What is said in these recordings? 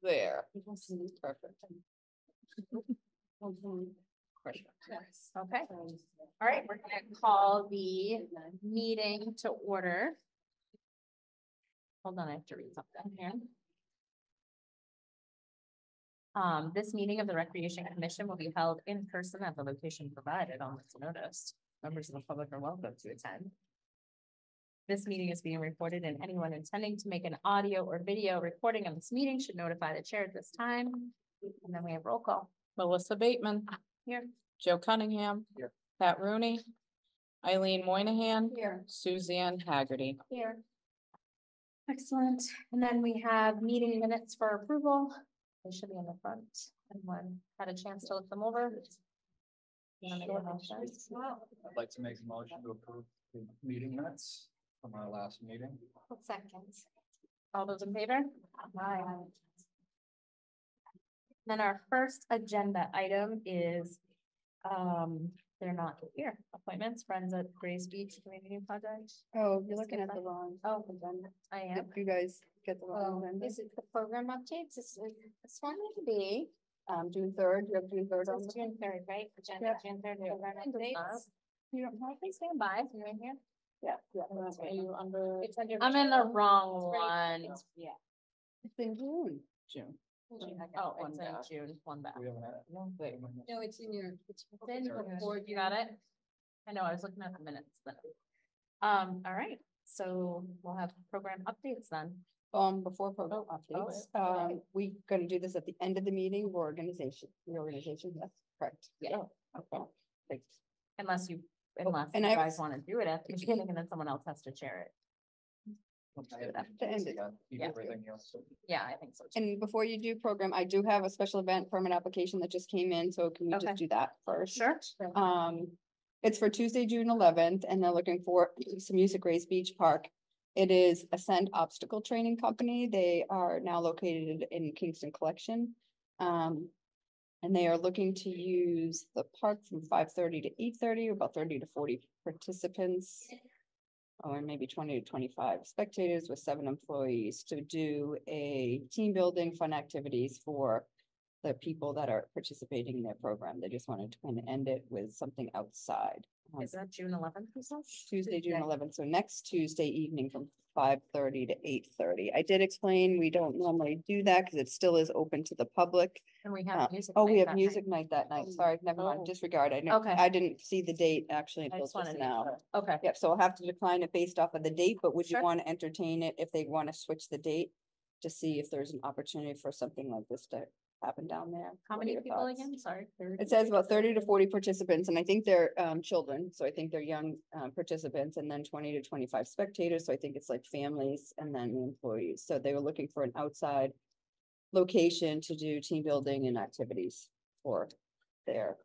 there. Perfect. Yes, okay. All right, we're gonna call the meeting to order. Hold on, I have to read something here. This meeting of the Recreation Commission will be held in person at the location provided on this notice. Members of the public are welcome to attend. This meeting is being recorded, and anyone intending to make an audio or video recording of this meeting should notify the chair at this time. And then we have roll call. Melissa Bateman, Here. Joe Cunningham. Here. Pat Rooney. Eileen Moynihan. Here. Suzanne Haggerty. Here. Excellent. And then we have meeting minutes for approval. They should be in the front. Anyone had a chance to look them over? You wanna make a motion? I'd like to make a motion to approve the meeting minutes from our last meeting. Seconds. All those in favor? Aye. Then our first agenda item is, they're not here. Appointments, Friends at Grace Beach Community Project. Oh, you're looking at the wrong. Oh, agenda. I am. You guys get the wrong agenda. Is it the program updates? It's one to be. June 3rd, you have June 3rd on. It's June 3rd, right? Agenda, Yeah. June 3rd. Program It does updates. not. You don't have to stand by. You're in here. Yeah. Are you under? It's under. I'm in the wrong It's right- one. Yeah. It's in June. June. Oh, it's in June, one back. We haven't had. Wait. No, it's in your. It's in Sorry. before you got it. I know, I was looking at the minutes then. All right, so we'll have program updates then. Before program updates, okay. we gonna do this at the end of the meeting, reorganization, yes, correct. Yeah. Okay, thanks. Unless you and you I- guys want to do it at the beginning and then someone else has to chair it. The end. Yeah. Everything else. Yeah, I think so too. And before you do program, I do have a special event permit application that just came in, so can we Okay. just do that first? Sure. It's for Tuesday, June 11th, and they're looking for some music Grace Beach Park. It is Ascend Obstacle Training Company. They are now located in Kingston Collection. And they are looking to use the park from 5:30 to 8:30, about 30 to 40 participants. Or maybe 20 to 25 spectators with 7 employees to do a team building fun activities for the people that are participating in their program. They just wanted to kind of end it with something outside. Is that June 11th? Tuesday, June 11th, so next Tuesday evening from 5:30 to 8:30. I did explain, we don't normally do that because it still is open to the public. And we have music. Oh, we night have that music night. night that night, sorry, never Oh. mind, disregard, I know, Okay. I didn't see the date actually I until just wanted just to make now. sure. Okay. Yep, so I'll have to decline it based off of the date, but would you Sure. want to entertain it if they want to switch the date? To see if there's an opportunity for something like this to happen down there? How What are many your people thoughts? again? Sorry. It says about 30 to 40 participants, and I think they're children, so I think they're young participants, and then 20 to 25 spectators, so I think it's like families and then the employees. So they were looking for an outside location to do team building and activities for their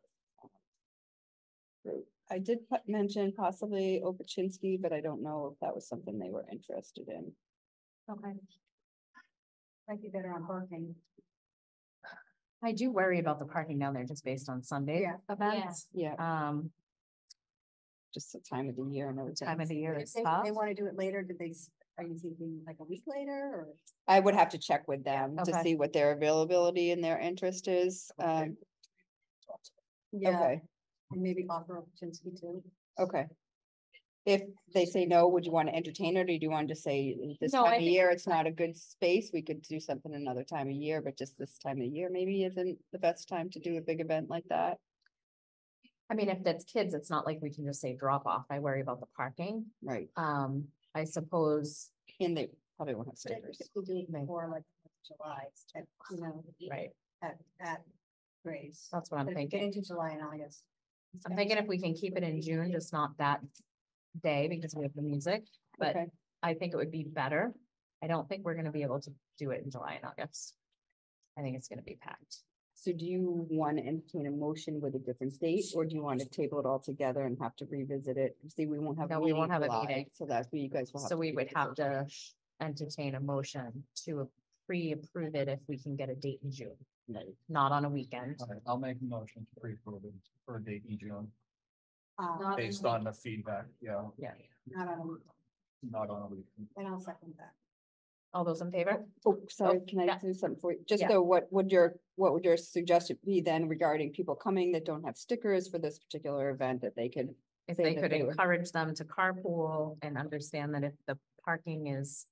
group. I did mention possibly Opachinski, but I don't know if that was something they were interested in. Okay. Might be better on parking. I do worry about the parking down there just based on Sunday Yeah. events. Yeah, Um, just the time of the year and everything. time of the year is If tough. they want to do it later, are you thinking like a week later or? I would have to check with them to Okay. see what their availability and their interest is. Yeah, Okay, and maybe offer opportunity too. okay. If they say no, would you want to entertain it, or do you want to just say this No, I time of think- year, it's not a good space, we could do something another time of year, but just this time of year maybe isn't the best time to do a big event like that? I mean, if that's kids, it's not like we can just say drop off. I worry about the parking. Right, I suppose, and they probably won't have But I think stickers. if we do it before like July, right, at Grace. that's what I'm But if we get thinking. into July and August. I'm thinking if we can keep it in June, just not that day because we have the music, but Okay, I think it would be better. I don't think we're gonna be able to do it in July and August. I think it's gonna be packed. so do you want to entertain a motion with a different date, or do you want to table it all together and have to revisit it? See, we won't have. No, we won't have a July, meeting. So that's where you guys will have. So we make would a have decision. to entertain a motion to pre-approve it if we can get a date in June, Right. not on a weekend. All right, I'll make a motion to pre-approve it for a date in June, Not based on the feedback, Yeah. Not on a week, not on a week. and I'll second that. All those in favor? Oh, sorry, can I yeah. do something for you? Just Yeah. so what would your suggestion be then regarding people coming that don't have stickers for this particular event that they could? If say they that could they were- encourage them to carpool and understand that if the parking is.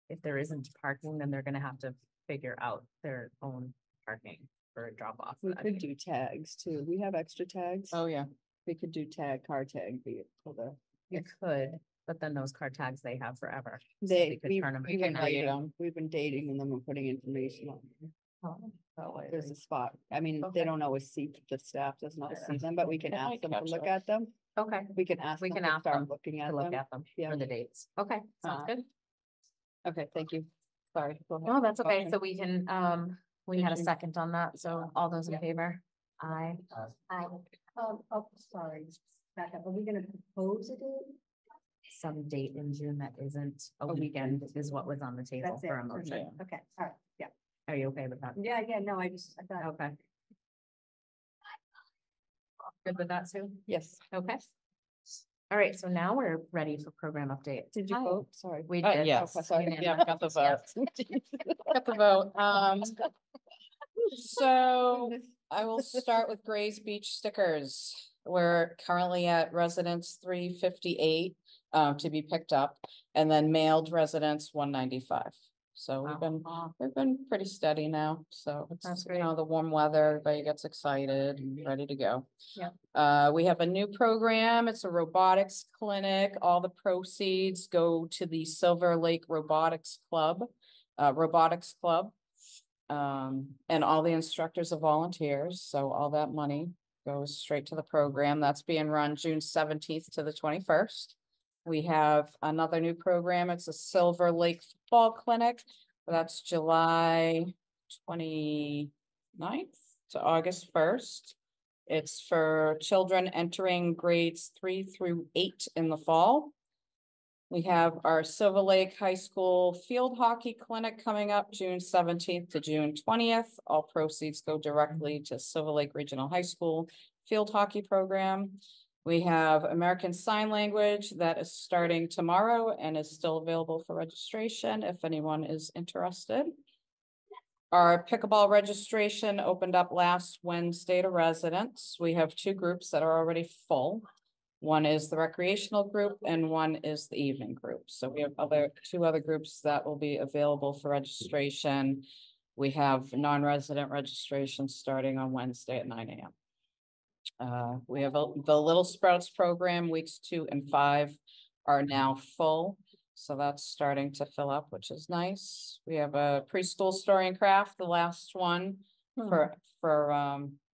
If there isn't parking, then they're gonna have to figure out their own parking for a drop off. We could do tags too. We have extra tags. Oh, yeah. We could do car tag, be it for the. You could, but then those car tags they have forever. so They, could we've turn 'em- We can read 'em. we've been dating and then we're putting information on. Oh, oh, There's a spot. I mean, Okay. they don't always see, the staff doesn't always see them, but we can They might ask them to catch look it. at them. Okay, We can ask. We them can to ask start them Looking to at look them. at them Yeah. for the dates. Okay, sounds good. Okay, thank you. Sorry. go ahead. No, that's okay. Okay. So we can, we Did had a you- second on that. So all those in favor? Aye. Oh, sorry, back up, are we gonna propose a date? Some date in June that isn't a A weekend is what was on the table That's it, for a okay. motion. Okay, all right, yeah, Are you okay with that? yeah, no, I thought. Okay. Good with that, Sue? Yes. Okay. All right, so now we're ready for program update. Did you Hi. vote? Sorry. We Uh, did. yes. Okay, sorry. Unanimous. Yeah, got the vote. Got the vote. So I will start with Grays Beach stickers. We're currently at residence 358 to be picked up, and then mailed residence 195. So Wow. we've been pretty steady now. So That's it's, you know, the warm weather, everybody gets excited and ready to go. Yep. We have a new program. It's a robotics clinic. All the proceeds go to the Silver Lake Robotics Club. And all the instructors are volunteers, so all that money goes straight to the program. That's being run June 17th to the 21st. We have another new program. It's a Silver Lake Football Clinic. That's July 29th to August 1st. It's for children entering grades 3 through 8 in the fall. We have our Silver Lake High School Field Hockey Clinic coming up June 17th to June 20th. All proceeds go directly to Silver Lake Regional High School Field Hockey Program. We have American Sign Language that is starting tomorrow and is still available for registration if anyone is interested. Our pickleball registration opened up last Wednesday to residents. We have 2 groups that are already full. One is the recreational group and one is the evening group. So we have 2 other groups that will be available for registration. We have non-resident registration starting on Wednesday at 9 a.m. We have the Little Sprouts program, weeks 2 and 5 are now full. So that's starting to fill up, which is nice. We have a preschool story and craft, the last one for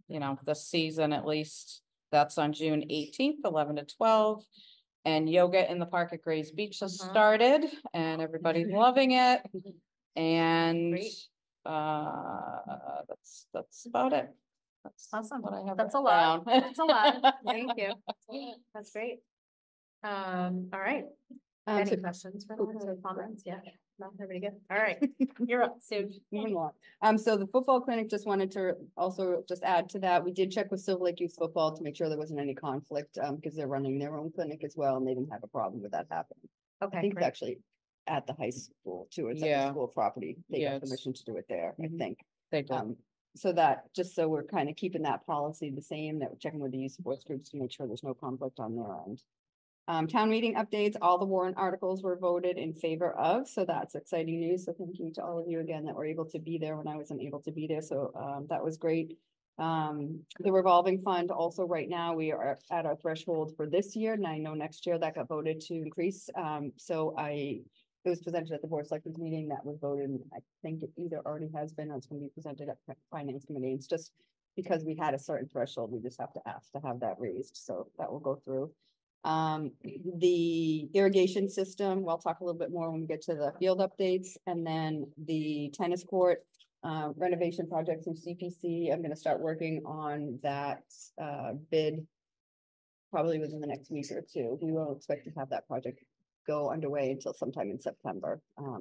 you know, this season at least. That's on June 18th, 11 to 12. And yoga in the park at Grays Beach has started and everybody's loving it. And Great. that's about it. That's Awesome. what I have. That's a written lot. down. That's a lot. Thank you. That's great. All right. Any So questions for us or comments? Yeah. No, everybody good? All right. You're up, Sue. moving along. So the football clinic, just wanted to also just add to that. We did check with Silver Lake Youth Football to make sure there wasn't any conflict, because they're running their own clinic as well, and they didn't have a problem with that happening. I Okay, think it's great. actually at the high school too. It's at Yeah. the school property. They Yeah, got it's- permission to do it there, I Mhm. think. They did. So that, just so we're kind of keeping that policy the same, that we're checking with the youth sports groups to make sure there's no conflict on their end. Town meeting updates, all the warrant articles were voted in favor of, so that's exciting news. So thank you to all of you again that were able to be there when I wasn't able to be there. So that was great. The revolving fund also right now, we are at our threshold for this year, and I know next year that got voted to increase. It was presented at the board of selectmen's meeting that was voted, and I think it either already has been, or it's gonna be presented at finance committee. It's just because we had a certain threshold, we just have to ask to have that raised, so that will go through. The irrigation system, we'll talk a little bit more when we get to the field updates, and then the tennis court renovation projects in CPC. I'm gonna start working on that bid probably within the next week or 2. We won't expect to have that project go underway until sometime in September.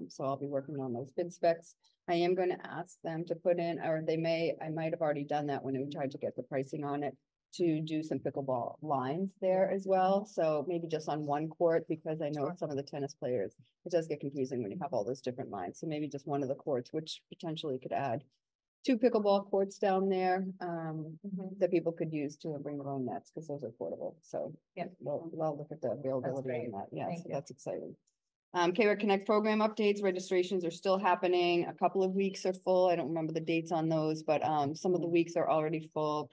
So I'll be working on those bid specs. I am gonna ask them to put in, or I might have already done that when we tried to get the pricing on it, to do some pickleball lines there as well. So maybe just on one court, because I know some of the tennis players, it does get confusing when you have all those different lines. So maybe just one of the courts, which potentially could add 2 pickleball courts down there, that people could use to bring their own nets, because those are portable. So Yeah. we'll look at the availability great. on that. Yeah, Thank so you. that's exciting. K-Rec Connect program updates, registrations are still happening. A couple of weeks are full. I don't remember the dates on those, but some of the weeks are already full.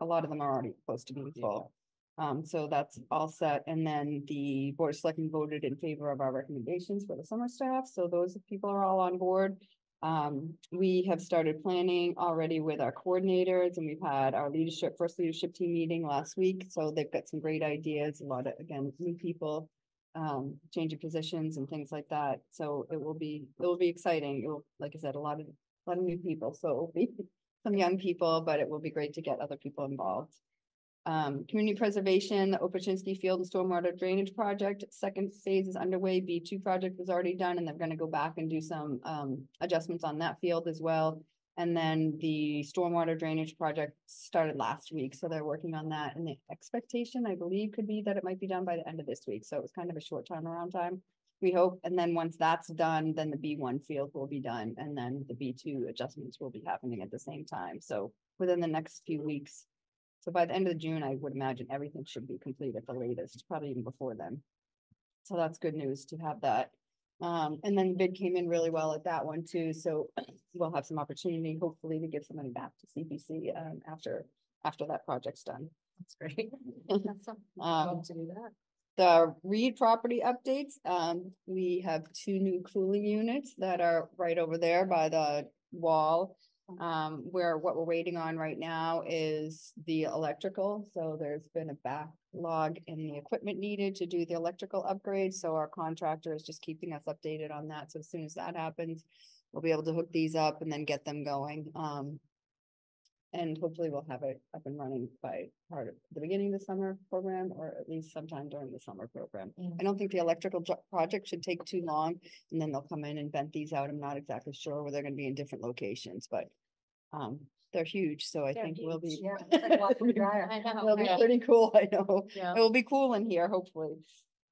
A lot of them are already close to being full. So that's all set. And then the Board of Selectmen voted in favor of our recommendations for the summer staff. So those people are all on board. We have started planning already with our coordinators, and we've had our first leadership team meeting last week. So they've got some great ideas, a lot of, again, new people, changing positions and things like that. So it will be exciting. It will, like I said, a lot of new people. So it will be some young people, but it will be great to get other people involved. Community preservation, the Opachinski Field and Stormwater Drainage Project, second phase is underway. B2 project was already done, and they're gonna go back and do some adjustments on that field as well. And then the stormwater drainage project started last week, so they're working on that. And the expectation, I believe, could be that it might be done by the end of this week. So it was kind of a short turnaround time, we hope. And then once that's done, then the B1 field will be done, and then the B2 adjustments will be happening at the same time. So within the next few weeks. So by the end of June, I would imagine everything should be complete at the latest, probably even before then. So that's good news to have that. And then the bid came in really well at that one too, so we'll have some opportunity, hopefully, to give some money back to CPC after that project's done. That's great. That's love to do that. The Reed property updates, we have 2 new cooling units that are right over there by the wall. Where what we're waiting on right now is the electrical, so there's been a backlog in the equipment needed to do the electrical upgrade, so our contractor is just keeping us updated on that. So as soon as that happens, we'll be able to hook these up and then get them going. And hopefully we'll have it up and running by part of the beginning of the summer program, or at least sometime during the summer program. I don't think the electrical project should take too long, and then they'll come in and vent these out. I'm not exactly sure where they're gonna be in different locations, but they're huge, so I think we'll be. Yeah. it's like walking dryer. I know. It'll be pretty cool, I know. Yeah. It will be cool in here, hopefully.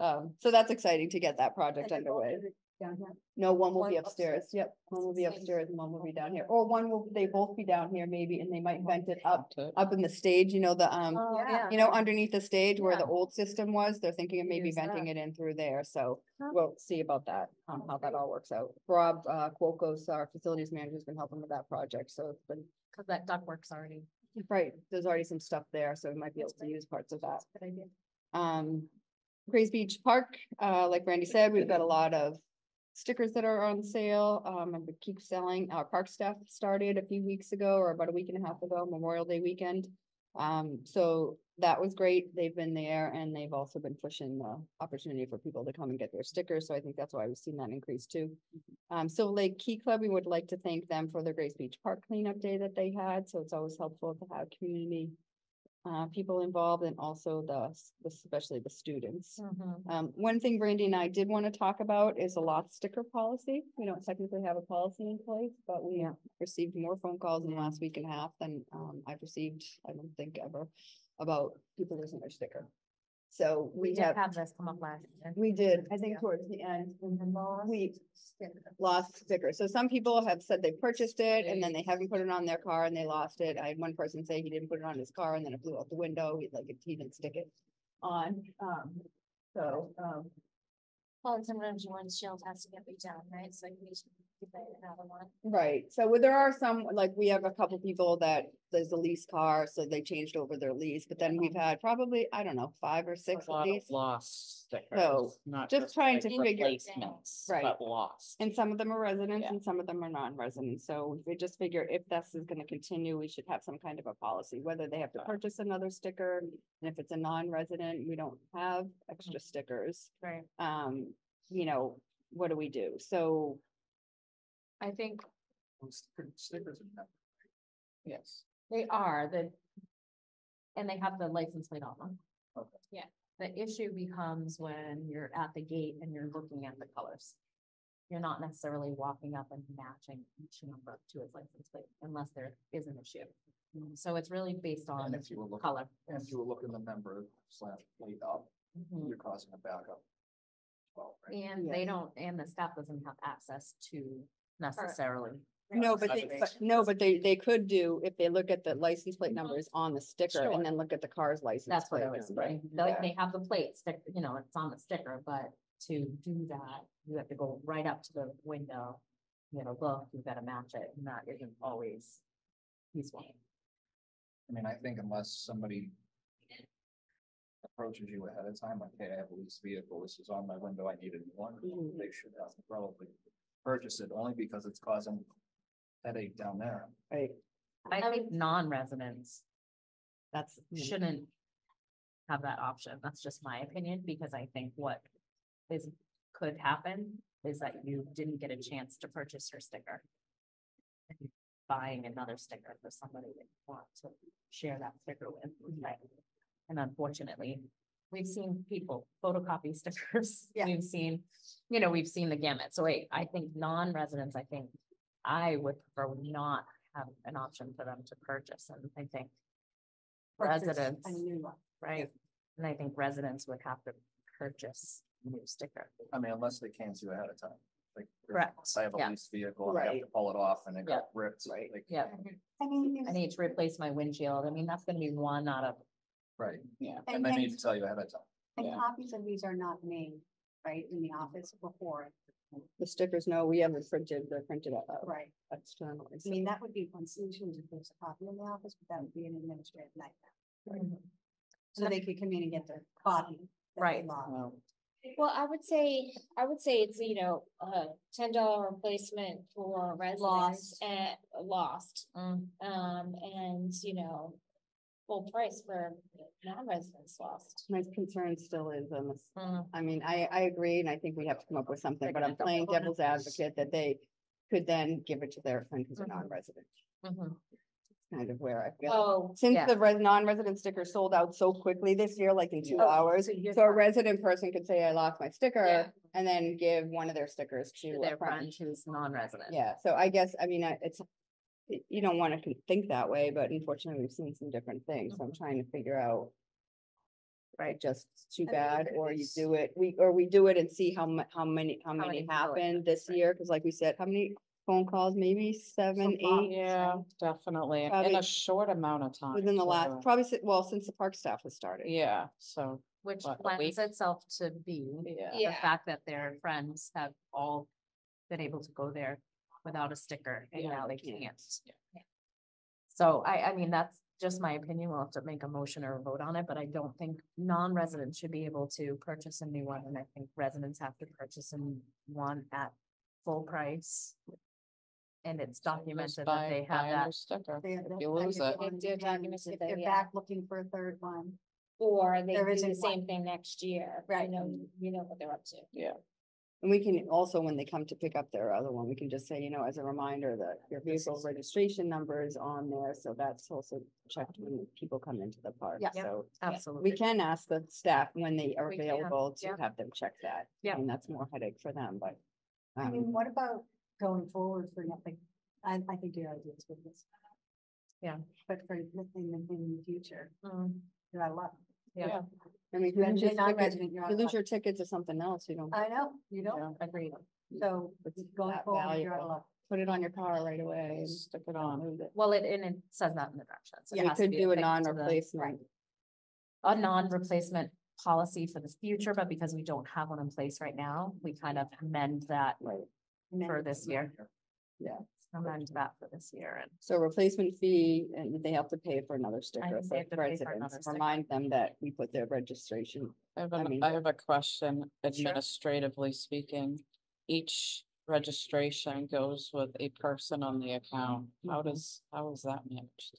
So that's exciting to get that project And they're both underway. down here. No, one will be One upstairs. upstairs. Yep, one will be Same. upstairs and one will be down here. Or they both be down here maybe, and they might vent it up To- in the stage, the Oh, yeah. underneath the stage where the Yeah. old system was. They're thinking of maybe Use venting that. it in through there, so Huh. we'll see about that, how that all works out. Rob, Cuocos, our facilities manager, has been helping with that project, so it's been, Cause that ductwork's already. right, there's already some stuff there, so we might be able to use parts of that. Good idea. Grays Beach Park, like Randy said, we've got a lot of stickers that are on sale, and we keep selling. Our park staff started a few weeks ago, or about a week and a half ago, Memorial Day weekend. So that was great. They've been there, and they've also been pushing the opportunity for people to come and get their stickers. So I think that's why we've seen that increase too. Silver Lake Key Club, we would like to thank them for their Grays Beach Park cleanup day that they had. So it's always helpful to have community people involved, and also especially the students. One thing Brandy and I did want to talk about is a lost sticker policy. We don't technically have a policy in place, but we received more phone calls in the last week and a half than I've received, I don't think ever, about people losing their sticker. So We we did have, have this come up last year. we did, I think towards the end, we Sticker. lost sticker. So some people have said they purchased it and then they haven't put it on their car and they lost it. I had one person say he didn't put it on his car and then it flew out the window. He didn't stick it on. Well, and sometimes your windshield has to get redone, right? So you just get another one. Right, so there are some, like, we have a couple people that there's a lease car, so they changed over their lease, but then we've had probably, I don't know, 5 or 6 A at lot of least. lost stickers, So, not just trying like to figure- replacements, Right. but lost. And some of them are residents Yeah. and some of them are non-residents, so we just figure if this is gonna continue, we should have some kind of a policy, whether they have to purchase another sticker. And if it's a non-resident, we don't have extra stickers, Right. what do we do? So, I think Stickers and that. Yes. they are and they have the license plate on them. Okay. Yeah, the issue becomes when you're at the gate and you're looking at the colors. You're not necessarily walking up and matching each number to its license plate unless there is an issue. So it's really based on And if you were looking, color. and if you were looking the member slash plate up, Mhm. you're causing a backup. Well, right? And they don't, and the staff doesn't have access to necessarily. No, but Other they could do, if they look at the license plate numbers on the sticker Sure. and then look at the car's license. That's what I plate was number. saying. Like, they have the plate stick, you know, it's on the sticker, but to do that, you have to go right up to the window. You know, look, you've got to match it, and that isn't always useful. I mean, I think unless somebody approaches you ahead of time, like, hey, I have a leased vehicle, this is on my window, I need a new one, Mhm. they should have to probably purchase it, only because it's causing headache down there. Right. I think non-residents That's. shouldn't have that option. That's just my opinion, because I think what could happen is that you didn't get a chance to purchase your sticker. And you're buying another sticker for somebody that you want to share that sticker with. Right? And unfortunately, we've seen people photocopy stickers. Yeah. We've seen, we've seen the gamut. So I think non-residents, I think I would prefer not have an option for them to purchase. And I think Purchase residents, A new one. right? And I think residents would have to purchase a new sticker. I mean, unless they came to you ahead of time, like. if Correct, I have a yeah. leased vehicle, and I have to Right. pull it off and it got ripped, Right. like, Yeah, I mean, I need to replace my windshield. I mean, that's gonna be one out of, right, Yeah. and they need to tell you ahead of time. and Yeah. copies of these are not made, right, in the office before, The stickers, no, we haven't printed, they're printed right? externally. I mean, that would be one solution to put a copy in the office, but that would be an administrative nightmare. So they could come in and get their copy. that they Right. lost. Well, Well, I would say it's, $10 replacement for residents and lost. And, full price for non-residents lost. My concern still is on this. Mm. I mean, I agree, and I think we have to come up with something, They're but gonna I'm playing double it. devil's advocate that they could then give it to their friend who's a Mhm. non-resident. Mhm. Kind of where I feel. Oh, Since yeah. the non-resident sticker sold out so quickly this year, like in 2 hours, So you're so a fine. resident person could say, I lost my Yeah. sticker, and then give one of their stickers to Their a friend. friend who's non-resident. Yeah, so I guess, I mean, you don't want to think that way, but unfortunately, we've seen some different things, so I'm trying to figure out. Right, just too I mean, bad, if or you it's- do it, we do it and see how many many people it happened is, this year, cause like we said, how many phone calls, maybe 7, 8? Yeah, definitely, in Probably a short amount of time. Within the last, too. probably, well, since the park staff has started. Yeah, so, Which What, a lends week? itself to be yeah. the Yeah. fact that their friends have all been able to go there without a sticker, and Yeah, now they they can't. can't. So I mean, that's just my opinion. We'll have to make a motion or a vote on it, but I don't think non-residents should be able to purchase a new one, and I think residents have to purchase a new one at full price. And it's documented that they have Buy a that. new sticker, They- if that- you that lose is it. one, They do and documents If it though, they're yeah. back looking for a third one, Or they There do the isn't same one. thing next year. Right. You know what they're up to. And we can also, when they come to pick up their other one, we can just say, as a reminder that your vehicle registration number is on there, so that's also checked when people come into the park. Yeah. Yep. So Absolutely. we can ask the staff when they are We can, available to yeah. have them check that. Yeah. And that's more headache for them, but. I mean, um, what about going forward for nothing? I think your idea is good. Yeah. But for nothing in the future, Mm, you're out of luck. Yeah, I mean, if You're you lose your ticket- non-resident, you're out you of lose luck. your tickets or something else, you don't I know, you don't, agreed. so It's going that forward, you're out of valuable. luck. put it on your car right away. and Stick it don't on. lose it. Well, it says that in the directions. It We has to could be do a affixed to the- non-replacement. A non-replacement policy for the future, but because we don't have one in place right now, we kind of amend that Right. And then for this year. Yeah. Amend that for this year and. So replacement fee, and they have to pay for another sticker think they for have to pay for another residents. sticker. Remind them that we put their registration. I mean- I have a question, administratively speaking. Each registration goes with a person on the account. How is that managed?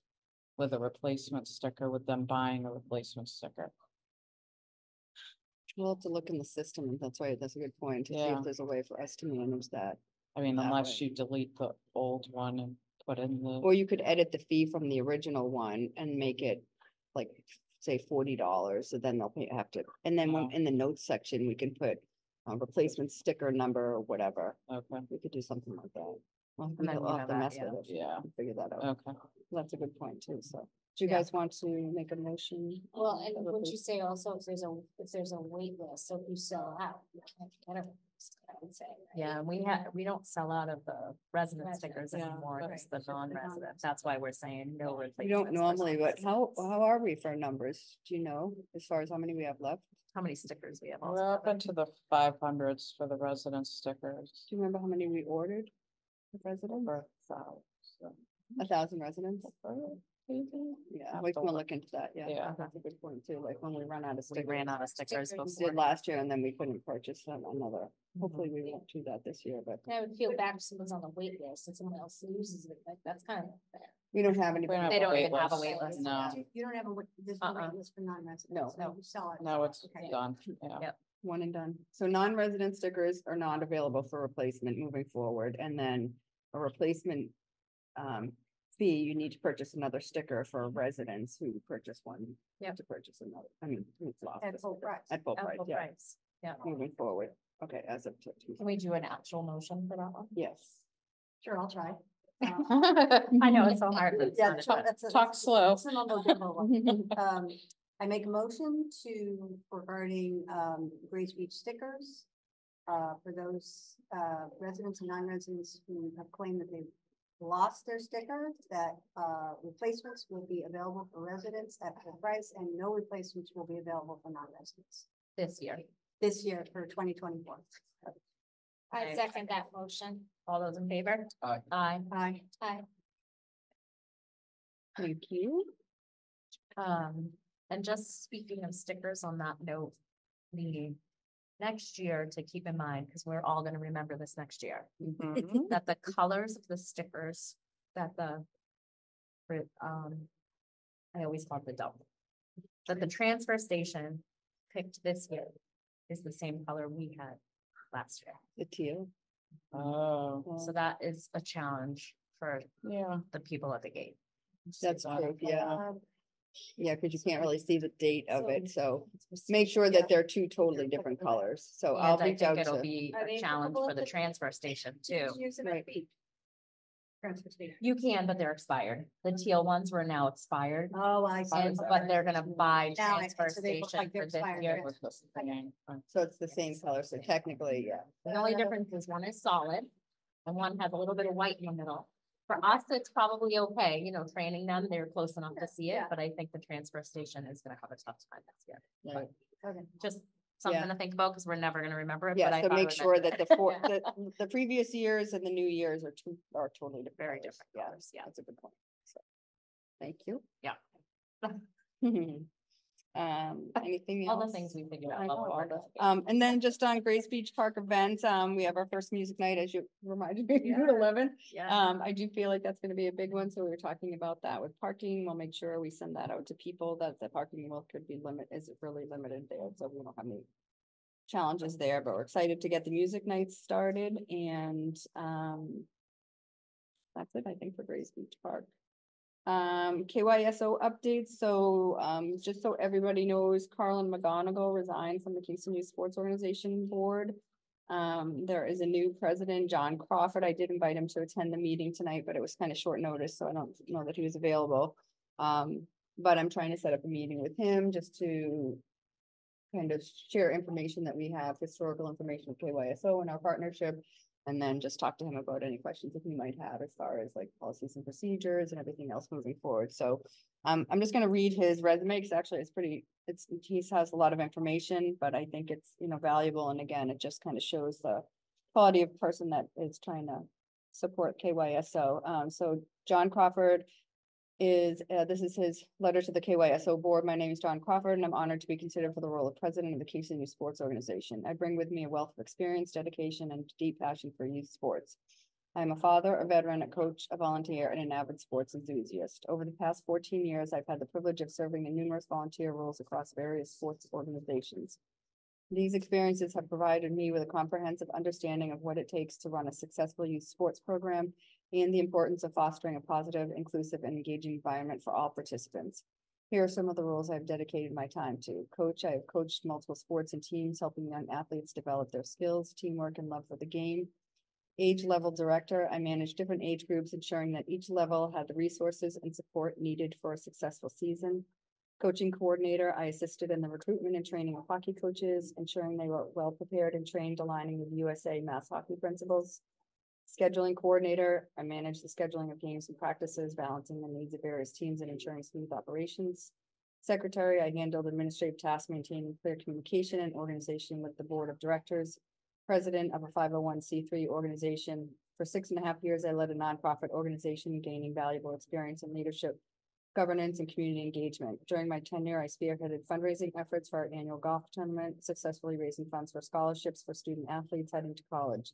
With a replacement sticker, with them buying a replacement sticker? We'll have to look in the system, and that's why, that's a good point, to see Yeah. if there's a way for us to manage that. I mean, That unless way. you delete the old one and put in the, Or you could edit the fee from the original one and make it like, say, $40, so then they'll have to, and then when, Wow. in the notes section, we can put replacement sticker number or whatever. okay, We could do something like that. Well, then we'll you have have to that, mess yeah. with it. yeah, and Figure that out. okay. That's a good point too, so. Do you Yeah. guys want to make a motion? Well, on and the would you replace- say also if there's a wait list, so if you sell out, you can't get a, I would say. right? Yeah, we don't sell out of the resident stickers Yeah, anymore, but- it's the non-resident, that's why we're saying no We replacement. don't normally, but how are we for numbers? Do you know, as far as how many we have left? How many stickers we have We're up altogether? into the 500s for the resident stickers. Do you remember how many we ordered? The residents? For 1,000. 1,000 residents? Maybe? Yeah, Have we to can look. look into that, yeah, Yeah. that's a good point too, like when we run out of We stickers. ran out of stickers Stickers. We did before. last year and then we couldn't purchase another. Hopefully we won't do that this year, but I would feel bad if someone's on the wait list and someone else uses it, like, that's kind of unfair. we don't have any. We don't They have a don't even wait have a list. wait list. No, You don't have a, there's no wait list for non-residents. No. so you sell it. no, it's Okay. done, yeah. Yep. One and done. So non-resident stickers are not available for replacement moving forward, and then a replacement fee, you need to purchase another sticker for residents who purchase one. Yep. To purchase another, I mean, who's lost. At a full sticker. price. At full At price, full yeah, price. Yeah, moving forward. Okay, as of Tuesday. can we do an actual motion for that one? Yes. Sure, I'll try. I know, it's so hard. but it's Yeah, not a- Talk slow. it's a little difficult one. I make a motion regarding Grace Beach stickers. For those residents and non-residents who have claimed that they've lost their sticker, that replacements will be available for residents at full price and no replacements will be available for non-residents This year. this year for 2024. I Okay. second that motion. All those in favor? Aye. Aye. Aye. Aye. Thank you. And just speaking of stickers on that note, the next year to keep in mind, because we're all gonna remember this next year, Mhm. that the colors of the stickers that I always call it the dump. That the transfer station picked this year is the same color we had last year. The teal. Oh, So that is a challenge for yeah. the people at the gate. That's So, true, yeah. Yeah, because you can't really see the date of So- it, so make sure that they're two totally different colors, so I'll And I reach out think it'll to. be Are they a challenge applicable for at the the- transfer station too. Use it Right. at the Transfer station. You can, but they're expired. The teal ones were now expired. Oh, I see. And, but they're gonna buy Now I- transfer so they look station like they're for this expired, year. right? With this thing. So it's the same color, so technically, yeah. The only difference is one is solid and one has a little bit of white in the middle. For us, it's probably okay, you know, training them, they're close enough to see it, Yeah. but I think the transfer station is gonna have a tough time this year. Right. Okay. Just something to think about, because we're never gonna remember it, but Yeah, I so thought I make would sure mention that it. the four, the previous years and the new years are totally different. Very colors. different colors, yeah. That's a good point. So, thank you. Yeah. Anything All else? the things we figured I out. know, while we all were the- working. and then just on Grace Beach Park events, we have our first music night, as you reminded me, June 11th. Yeah. I do feel like that's gonna be a big one, so we were talking about that with parking, we'll make sure we send that out to people, that the parking will could be is really limited there, so we don't have any challenges there, but we're excited to get the music nights started, and, that's it, I think, for Grace Beach Park. KYSO updates, so, just so everybody knows, Carlin McGonigal resigned from the Kingston Youth Sports Organization Board. There is a new president, John Crawford. I did invite him to attend the meeting tonight, but it was kind of short notice, so I don't know that he was available. But I'm trying to set up a meeting with him just to kind of share information that we have, historical information of KYSO and our partnership. And then just talk to him about any questions that he might have as far as like policies and procedures and everything else moving forward. So I'm just gonna read his resume, because actually he has a lot of information, but I think it's, you know, valuable. And again, it just kind of shows the quality of person that is trying to support KYSO. So John Crawford this is his letter to the KYSO board. My name is John Crawford, and I'm honored to be considered for the role of president of the Kingston Youth Sports Organization. I bring with me a wealth of experience, dedication, and deep passion for youth sports. I am a father, a veteran, a coach, a volunteer, and an avid sports enthusiast. Over the past 14 years, I've had the privilege of serving in numerous volunteer roles across various sports organizations. These experiences have provided me with a comprehensive understanding of what it takes to run a successful youth sports program and the importance of fostering a positive, inclusive, and engaging environment for all participants. Here are some of the roles I've dedicated my time to. Coach, I have coached multiple sports and teams, helping young athletes develop their skills, teamwork, and love for the game. age level director. I manage different age groups, ensuring that each level had the resources and support needed for a successful season. Coaching coordinator, I assisted in the recruitment and training of hockey coaches, ensuring they were well prepared and trained, aligning with USA mass hockey principles. Scheduling coordinator, I manage the scheduling of games and practices, balancing the needs of various teams and ensuring smooth operations. Secretary, I handled administrative tasks, maintaining clear communication and organization with the board of directors. President of a 501c3 organization. For 6.5 years, I led a nonprofit organization, gaining valuable experience in leadership, governance, and community engagement. During my tenure, I spearheaded fundraising efforts for our annual golf tournament, successfully raising funds for scholarships for student athletes heading to college.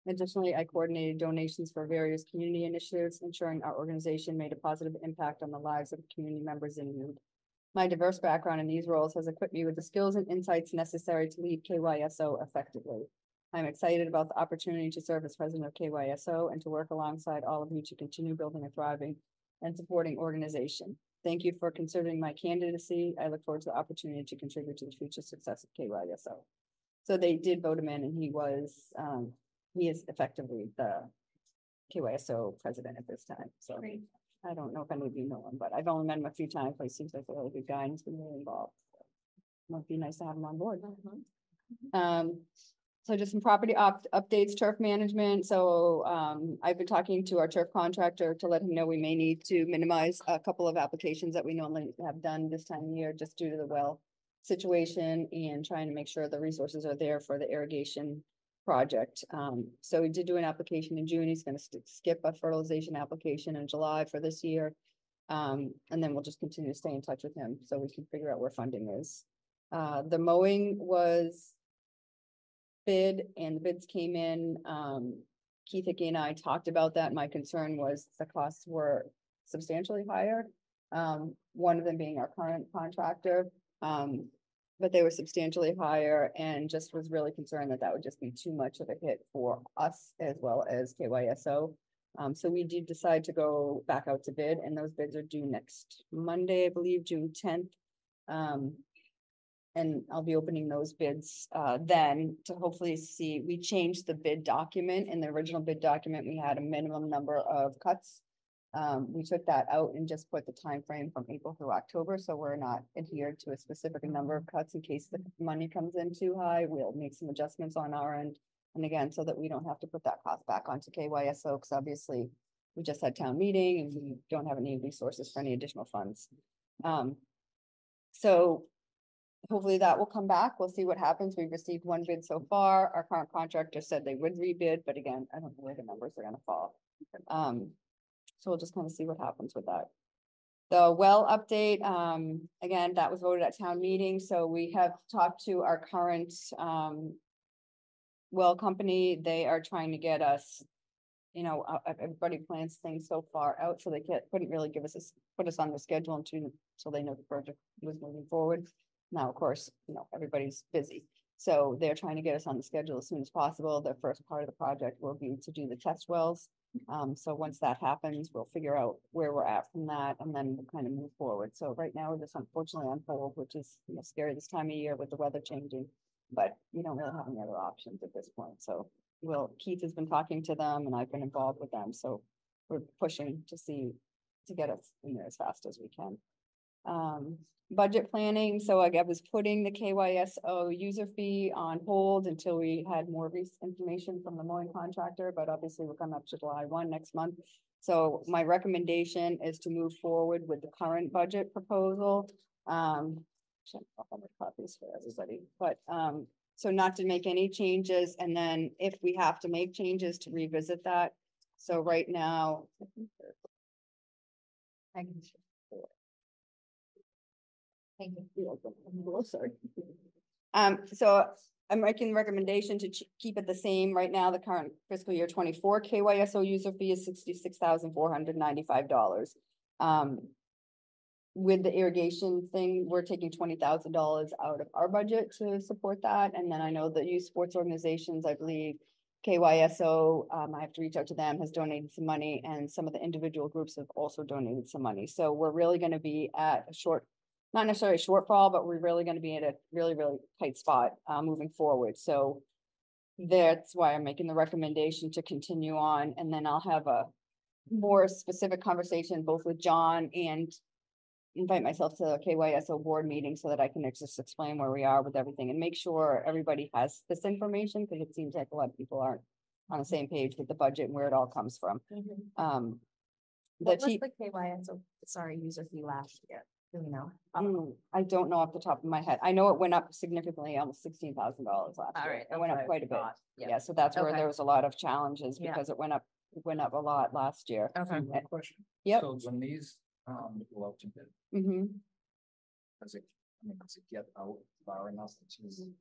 Additionally, I coordinated donations for various community initiatives, ensuring our organization made a positive impact on the lives of community members in need. My diverse background in these roles has equipped me with the skills and insights necessary to lead KYSO effectively. I'm excited about the opportunity to serve as president of KYSO and to work alongside all of you to continue building a thriving and supporting organization. Thank you for considering my candidacy. I look forward to the opportunity to contribute to the future success of KYSO. So they did vote him in, and he is effectively the KYSO president at this time. So Great. I don't know if any of you know him, but I've only met him a few times, but he seems like a really good guy and he's been really involved. Might be nice to have him on board. So just some property updates, turf management. So I've been talking to our turf contractor to let him know we may need to minimize a couple of applications that we normally have done this time of year, just due to the well situation and trying to make sure the resources are there for the irrigation project. So we did do an application in June. He's going to skip a fertilization application in July for this year. And then we'll just continue to stay in touch with him so we can figure out where funding is. The mowing was bid and the bids came in. Keith Hickey and I talked about that. My concern was the costs were substantially higher. One of them being our current contractor. But they were substantially higher and just was really concerned that that would just be too much of a hit for us as well as KYSO. So we did decide to go back out to bid, and those bids are due next Monday, I believe, June 10th. And I'll be opening those bids then to hopefully see, we changed the bid document. In the original bid document, we had a minimum number of cuts. We took that out and just put the time frame from April through October, so we're not adhered to a specific number of cuts in case the money comes in too high. We'll make some adjustments on our end. And again, so that we don't have to put that cost back onto KYSO, because obviously we just had town meeting and we don't have any resources for any additional funds. So hopefully that will come back. We'll see what happens. We've received one bid so far. Our current contractor said they would rebid, but again, I don't know where the numbers are gonna fall. So we'll just kind of see what happens with that. The well update, again, that was voted at town meeting, so we have talked to our current well company. They are trying to get us, you know, everybody plans things so far out, so they couldn't really put us on the schedule until they know the project was moving forward. Now, of course, you know, everybody's busy, so they're trying to get us on the schedule as soon as possible. The first part of the project will be to do the test wells. So once that happens, we'll figure out where we're at from that, and then we'll kind of move forward. So right now, we're just unfortunately on hold, which is, you know, scary this time of year with the weather changing, but we don't really have any other options at this point. So Keith has been talking to them and I've been involved with them, so we're pushing to get us in there as fast as we can. Budget planning, so I was putting the KYSO user fee on hold until we had more information from the mowing contractor, but obviously we're coming up to July 1 next month. So my recommendation is to move forward with the current budget proposal. Copies for everybody, but so not to make any changes, and then if we have to make changes, to revisit that. So right now, I can. Thank you. Sorry. So I'm making the recommendation to keep it the same. Right now, the current fiscal year 24 KYSO user fee is $66,495. With the irrigation thing, we're taking $20,000 out of our budget to support that. And then I know the youth sports organizations, I believe KYSO, I have to reach out to them, has donated some money, and some of the individual groups have also donated some money. So we're really going to be at not necessarily a shortfall, but we're really going to be at a really, really tight spot moving forward. So that's why I'm making the recommendation to continue on, and then I'll have a more specific conversation both with John and invite myself to a KYSO board meeting so that I can just explain where we are with everything and make sure everybody has this information, because it seems like a lot of people aren't on the same page with the budget and where it all comes from. The What was chief, the KYSO, sorry, user fee last year? Do we know? I don't know off the top of my head. I know it went up significantly, almost $16,000 last All year. right. It went up quite a bit. Yeah. Yeah, so that's where Okay. there was a lot of challenges Yeah. because it went up a lot last year. Okay. One question. Yep. So when these, go out to bid, Mm-hmm. does it, does it get out far enough to?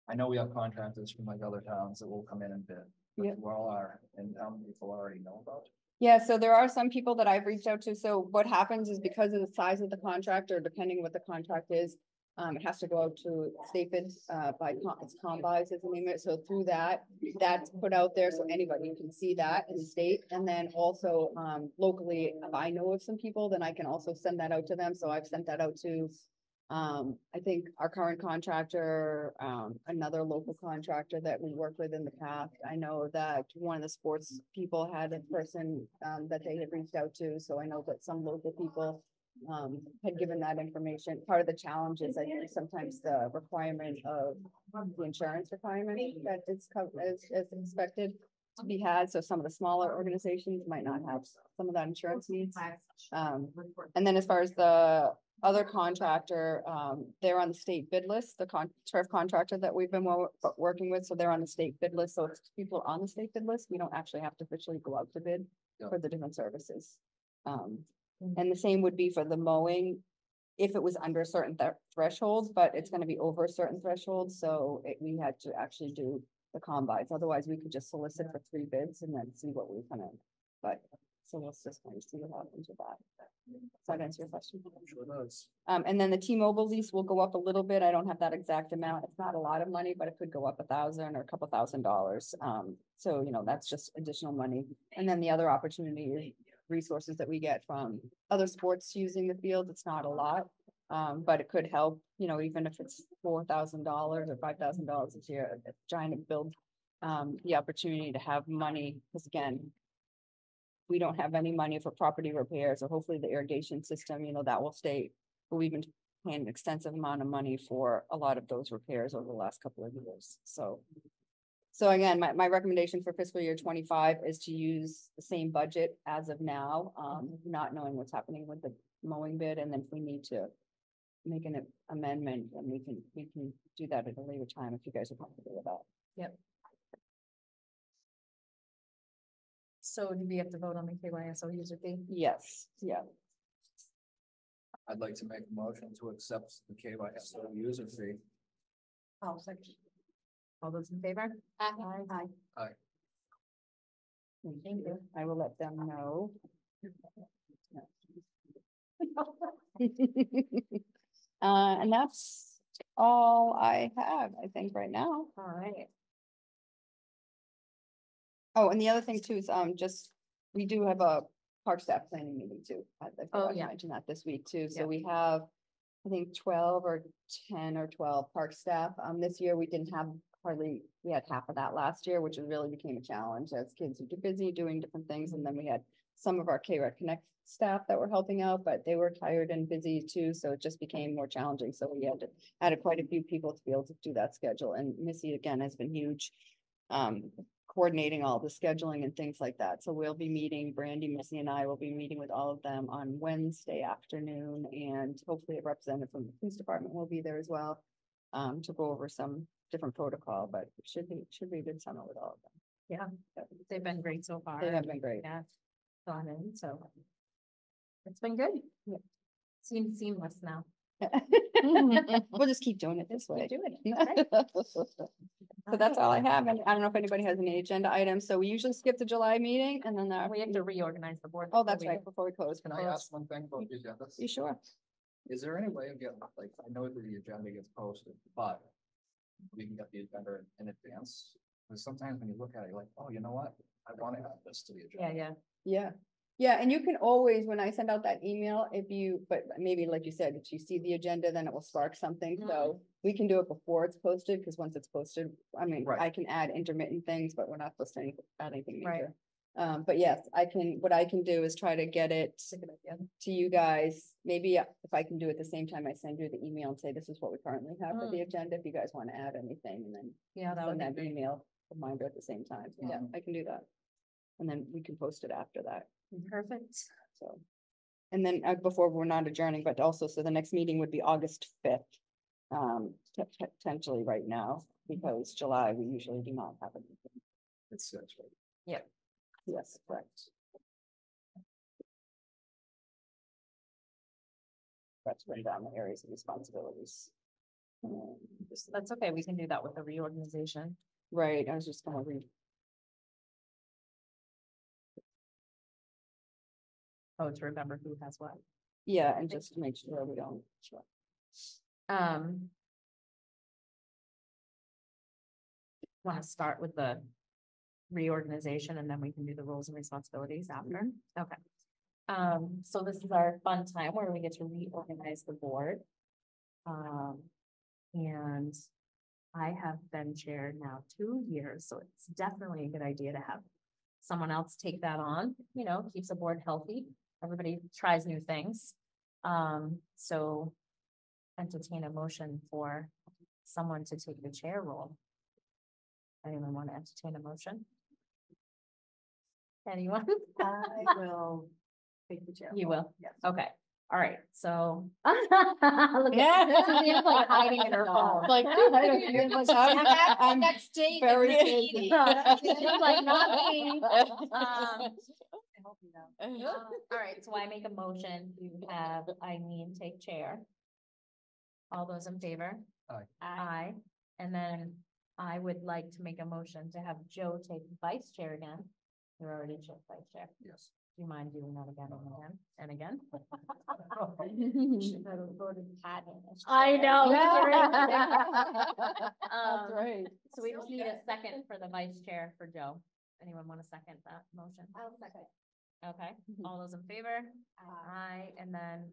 I know we have contractors from like other towns that will come in and bid. But Yep. who all are, and how many people already know about it? Yeah, so there are some people that I've reached out to. So what happens is because of the size of the contract, or depending what the contract is, it has to go out to state bids, it's combis is the name of it. So through that, that's put out there so anybody can see that in the state. And then also, locally, if I know of some people, then I can also send that out to them. So I've sent that out to, I think our current contractor, another local contractor that we worked with in the past. I know that one of the sports people had a person, that they had reached out to, so I know that some local people had given that information. Part of the challenge is I think sometimes the requirement of the insurance requirement that is is expected to be had, so some of the smaller organizations might not have some of that insurance needs. And then as far as the other contractor, they're on the state bid list, the turf contractor that we've been working with, so they're on the state bid list, so if people are on the state bid list, we don't actually have to officially go out to bid Yeah. for the different services. And the same would be for the mowing, if it was under a certain threshold, but it's gonna be over a certain threshold, so we had to actually do the combines, otherwise we could just solicit for 3 bids and then see what we come in. But, so let's just kind of see what happens with that. Does that answer your question? Sure does. And then the T-Mobile lease will go up a little bit. I don't have that exact amount. It's not a lot of money, but it could go up $1,000 or a couple $1,000. So, you know, that's just additional money. And then the other opportunity is resources that we get from other sports using the field. It's not a lot. But it could help, you know, even if it's $4,000 or $5,000 a year, trying to build the opportunity to have money, because again, we don't have any money for property repairs, or hopefully the irrigation system, you know, that will stay. But we've been paying an extensive amount of money for a lot of those repairs over the last couple of years, so. So again, my recommendation for fiscal year 25 is to use the same budget as of now, not knowing what's happening with the mowing bid, and then if we need to make an amendment, and we can do that at a later time if you guys are comfortable with that. Yep. So do we have to vote on the KYSO user fee? Yes, yeah. I'd like to make a motion to accept the KYSO user fee. Oh, second. All those in favor? Aye. Thank you. I will let them know. And that's all I have, I think, right now. All right. Oh, and the other thing too is, just, we do have a park staff planning meeting too. I forgot to yeah. mention that this week too. So Yeah. we have, I think 12 or 10 or 12 park staff. This year we didn't have hardly, we had half of that last year, which really became a challenge as kids were too busy doing different things. And then we had some of our KREC Connect staff that were helping out, but they were tired and busy too. So it just became more challenging. So we had to add quite a few people to be able to do that schedule. And Missy again has been huge. Coordinating all the scheduling and things like that. So we'll be meeting, Brandy, Missy and I will be meeting with all of them on Wednesday afternoon, and hopefully a representative from the police department will be there as well. To go over some different protocol, but it should be a good summer with all of them. Yeah, they've been great so far. They have been great. Yeah, gone in, so. It's been good. Yeah. Seems seamless now. We'll just keep doing it this way. Keep doing it. Right. So that's all I have, and I don't know if anybody has any agenda items, so we usually skip the July meeting, and then We have to reorganize the board. oh, that's before we- right, before we close. Can I ask one thing about the agenda? You sure? Is there any way of getting, like, I know that the agenda gets posted, but we can get the agenda in advance? Because sometimes when you look at it, you're like, oh, you know what? I want to add this to the Yeah, agenda. yeah. Yeah, Yeah, and you can always, when I send out that email, but maybe like you said, if you see the agenda, then it will spark something, so we can do it before it's posted, because once it's posted, I mean, Right. I can add intermittent things, but we're not supposed to add anything Right. major. But yes, what I can do is try to get it to you guys, maybe if I can do it at the same time, I send you the email and say, this is what we currently have for the agenda, if you guys want to add anything, and then Yeah, that would send be that great. email reminder at the same time, yeah, I can do that. And then we can post it after that. Perfect. So, and then before we're not adjourning, but also, so the next meeting would be August 5th. Potentially right now, because July, we usually do not have anything. It's right. Yes, correct. That's written down the areas of responsibilities. That's okay, we can do that with the reorganization. Right, I was just gonna read. Oh, to remember who has what. Yeah, and just to make sure we don't. Want to start with the reorganization and then we can do the roles and responsibilities after? Okay. So this is our fun time where we get to reorganize the board. And I have been chair now 2 years, so it's definitely a good idea to have someone else take that on, keeps the board healthy. Everybody tries new things. So entertain a motion for someone to take the chair role. Anyone want to entertain a motion? Anyone? I will take the chair. You will? Yes. Okay, all right, so. Look at Suzanne's like hiding in her phone. Like, I'm Next day. very busy. She's like, not me. I hope you know. All right, so I make a motion to have Eileen take chair. All those in favor? Aye. Aye, and then I would like to make a motion to have Joe take vice chair again. You're already vice chair. Yes. Do you mind doing that again and again Should have voted Pat in as I chair. know. That's right. So we just need a second for the vice chair for Joe. Anyone want to second that motion? I'll second. Okay, all those in favor? Aye, and then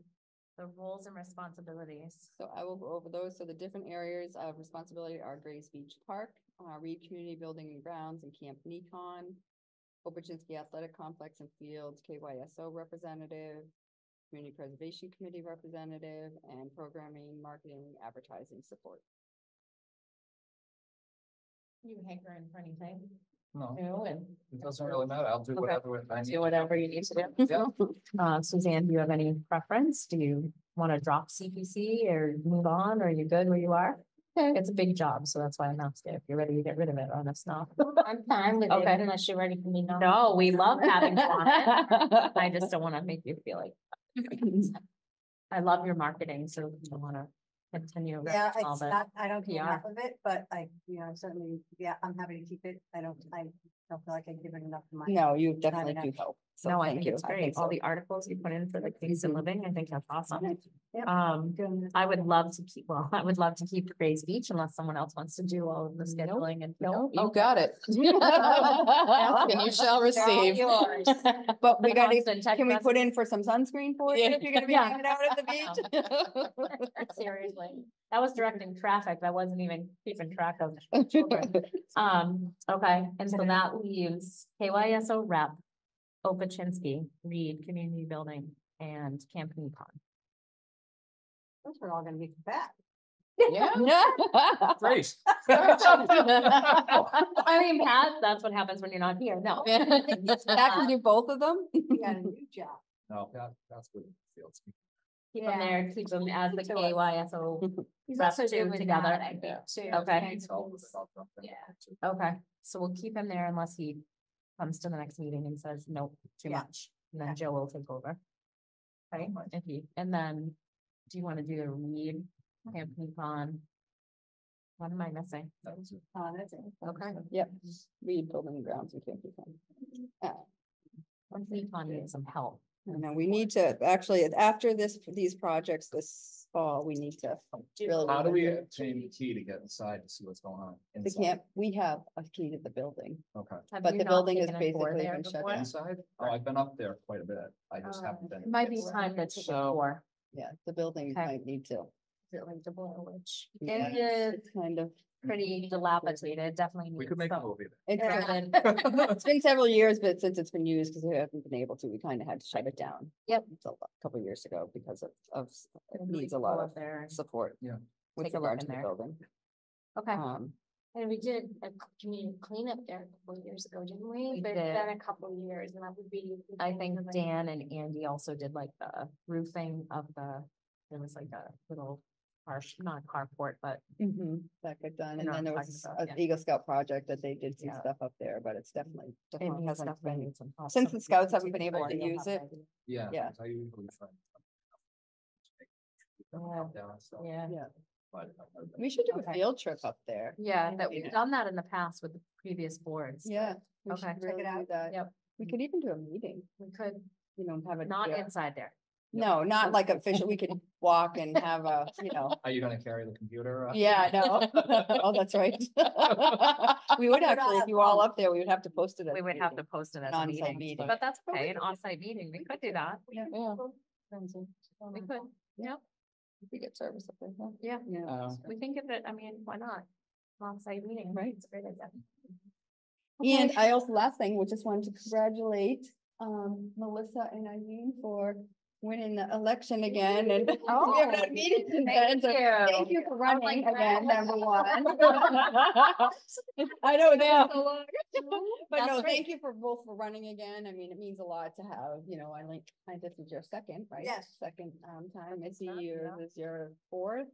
the roles and responsibilities. So I will go over those. So the different areas of responsibility are Grays Beach Park, Reed Community Building and Grounds, and Camp Necon, Obuchinsky Athletic Complex and Fields, KYSO representative, Community Preservation Committee representative, and programming, marketing, advertising support. You hankering for anything? No, No, and it doesn't really matter. I'll do Okay. whatever I need. do whatever you need to do. Yeah. Suzanne, do you have any preference? Do you want to drop CPC or move on? Or are you good where you are? It's a big job, so that's why I'm asking if you're ready to get rid of it on us now. I'm fine with Okay. it unless you're ready for me now. No, we love having you on it. I just don't want to make you feel like. I love your marketing, so I want to continue. Yeah, all it's the- not, I don't do PR. enough of it, but certainly, I'm happy to keep it. I don't feel like I give it enough of my. No, you definitely enough. do help. So No, I thank think you. it's I great. think All so. the articles you put in for the Kingston Living, I think that's awesome. Yep. Um, I would love to keep Grays Beach unless someone else wants to do all of the scheduling and. No, you Okay. got it. Ask and you shall receive. yours. But we gotta, Constant text can we put in messages. for some sunscreen for you Yeah. if you're gonna be Yeah. hanging out at the beach? Seriously, that was directing traffic. That wasn't even keeping track of children. Okay, and so that leaves KYSO rep, Obuchinsky, Reed Community Building, and Camp Necon. Those are all gonna be back. Yeah. Great. I mean, Pat, that's what happens when you're not here. No. That can do both of them? You got a new job. No, that's what it feels. Keep them Yeah. there, keep them as the To us. KYSO. He's Rep also two doing together. that, I think, too. Okay. Yeah. Okay, so we'll keep him there unless he comes to the next meeting and says, nope, too Yeah. much, and then Joe will take over. Okay, and then, do you want to do the Reed, Camp Necon? What am I missing? That's it. Okay, Yep, Reed Building and Grounds and Camp Necon. Camp Necon needs some help. You know, we need to, actually, after these projects this fall, we need to really. How do we look at- obtain the key to get inside to see what's going on? We inside? can't, we have a key to the building, Okay. Have but you the not building is taken a tour basically there been shut before? down. Inside? Oh, I've been up there quite a bit. I just haven't been. It might be inside. time to take a So- tour. Yeah, the building Okay. might need to. Is it like the Blair Witch? Yeah, It is It's kind of, pretty dilapidated, definitely. We needs could make a some movie. it's, improvement. it's been several years, but since it's been used, because we haven't been able to, we kind of had to shut it down. Yep. It's a couple years ago because of, it Maybe we needs a can lot go of up there and support. Yeah. With take a look regard in to the there. building. Okay, And we did a community cleanup there a couple of years ago, didn't we? We But did. it's been a couple of years and that would be. I think Dan and Andy also did like the roofing of there was like a little not carport, but That got done, You and know then what there I'm was talking about, an yeah. Eagle Scout project that they did some Yeah. stuff up there, but it's definitely it hasn't definitely been. needs some. Since some the scouts haven't take been a able tour, to you'll use have it. an idea. Yeah. Yeah. that's how you usually try. Yeah. Down, so, Yeah, Yeah, but I've heard that. we should do a Okay. field trip up there. yeah, that Yeah. we've done that in the past with the previous boards. Yeah. We Okay. should Check really it do out. that. Yep. We could even do a meeting, We could, have it. not yeah. inside there. No, not like official, we could walk and have a, Are you gonna carry the computer? yeah, no. Oh, that's right. We would Put it actually, on if a you all phone. up there, we would have to post it. as We a would have to meeting. post it An as a on-site meeting, meeting. but that's But we okay, an could- on-site meeting, we could do that. Yeah. We could, yep, We get service up there. yeah, Yeah. we can give it, I mean, why not? On-site meeting. Right. It's a great idea. And I also, last thing, we just wanted to congratulate Melissa and Eileen for winning the election again and. we haven't had a meeting since then, so Thank you for I was running like, again, wow. number one. I know, Yeah. but no, That's great. thank you for both for running again. I mean, it means a lot to have, Eileen, this is your second, right? Yes. Second time. I see term, yours yeah. is your fourth,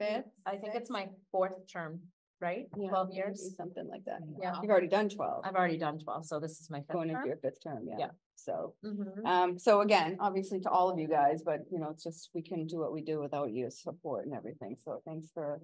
fifth. I think it's my fourth term, right? Yeah, 12 maybe years. Something like that. Yeah. You've already done 12, I've already done 12, so this is my fifth going into term. your fifth term, yeah. Yeah. So. Mhm. So again, obviously to all of you guys, but it's just, we couldn't do what we do without your support and everything. So thanks for,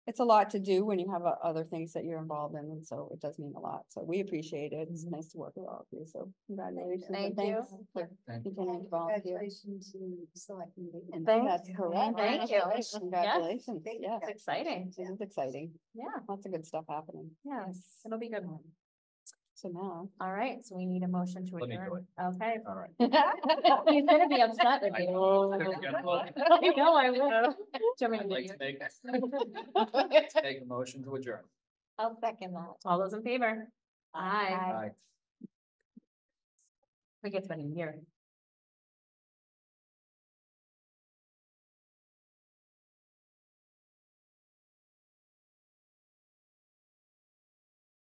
it's a lot to do when you have other things that you're involved in. And so it does mean a lot. So we appreciate it. It's nice to work with all of you. So congratulations. and Thank you. thanks for Thank you. continuing to volunteer. Congratulations to selecting. And Thank That's you. correct. Thank you. Congratulations. Thank Yeah, It's exciting. this is exciting. Yeah, Lots of good stuff happening. yes, it'll be good. So now. All right, so we need a motion to Let me do adjourn. Okay. All right. He's gonna be upset with I you. know. I know, I will. Do you want I'd me like to to do make a motion to adjourn. I'll second that. All those in favor? Aye. Aye. I think it's been a year.